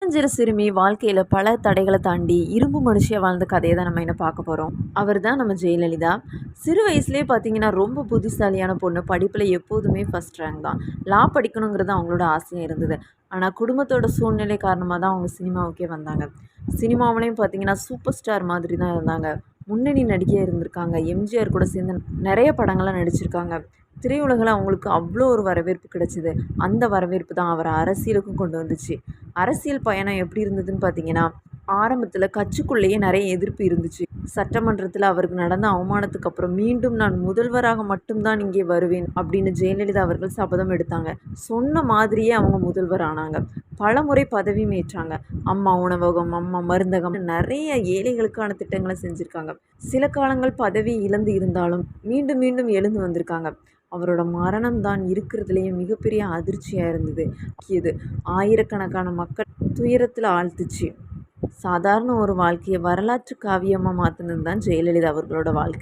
சின்னஞ்சிறு சிறுமி வாழ்க்கையில் பல தடைகளை தாண்டி இரும்பு மனுஷியாக வாழ்ந்த கதையை தான் நம்ம என்ன பார்க்க போகிறோம். அவர் தான் நம்ம ஜெயலலிதா. சிறு வயசுலேயே பார்த்தீங்கன்னா ரொம்ப புத்திசாலியான பொண்ணு. படிப்பில் எப்போதுமே ஃபஸ்ட் ரேங்க் தான். லா படிக்கணுங்கிறது அவங்களோட ஆசையாக இருந்தது. ஆனால் குடும்பத்தோட சூழ்நிலை காரணமாக தான் அவங்க சினிமாவுக்கே வந்தாங்க. சினிமாவிலையும் பார்த்தீங்கன்னா சூப்பர் ஸ்டார் மாதிரி தான் இருந்தாங்க. முன்னணி நடிகையாக இருந்திருக்காங்க. எம்ஜிஆர் கூட சேர்ந்து நிறைய படங்கள்லாம் நடிச்சிருக்காங்க. திரையுலகில் அவங்களுக்கு அவ்வளோ ஒரு வரவேற்பு கிடைச்சிது. அந்த வரவேற்பு தான் அவரை அரசியலுக்கும் கொண்டு வந்துச்சு. அரசியல் பயணம் எப்படி இருந்ததுன்னு பார்த்தீங்கன்னா, ஆரம்பத்தில் கட்சிக்குள்ளேயே நிறைய எதிர்ப்பு இருந்துச்சு. சட்டமன்றத்தில் அவருக்கு நடந்த அவமானத்துக்கு அப்புறம் மீண்டும் நான் முதல்வராக மட்டும்தான் இங்கே வருவேன் அப்படின்னு ஜெயலலிதா அவர்கள் சபதம் எடுத்தாங்க. சொன்ன மாதிரியே அவங்க முதல்வர் ஆனாங்க. பல முறை பதவியும் ஏற்றாங்க. அம்மா உணவகம், அம்மா மருந்தகம், நிறைய ஏழைகளுக்கான திட்டங்களை செஞ்சுருக்காங்க. சில காலங்கள் பதவி இழந்து இருந்தாலும் மீண்டும் மீண்டும் எழுந்து வந்திருக்காங்க. அவரோட மரணம் தான் இருக்கிறதுலேயே மிகப்பெரிய அதிர்ச்சியாக இருந்தது. இது ஆயிரக்கணக்கான மக்கள் துயரத்தில் ஆழ்த்துச்சு. சாதாரண ஒரு வாழ்க்கையை வரலாற்று காவியமாக மாற்றினது தான் ஜெயலலிதா அவர்களோட வாழ்க்கை.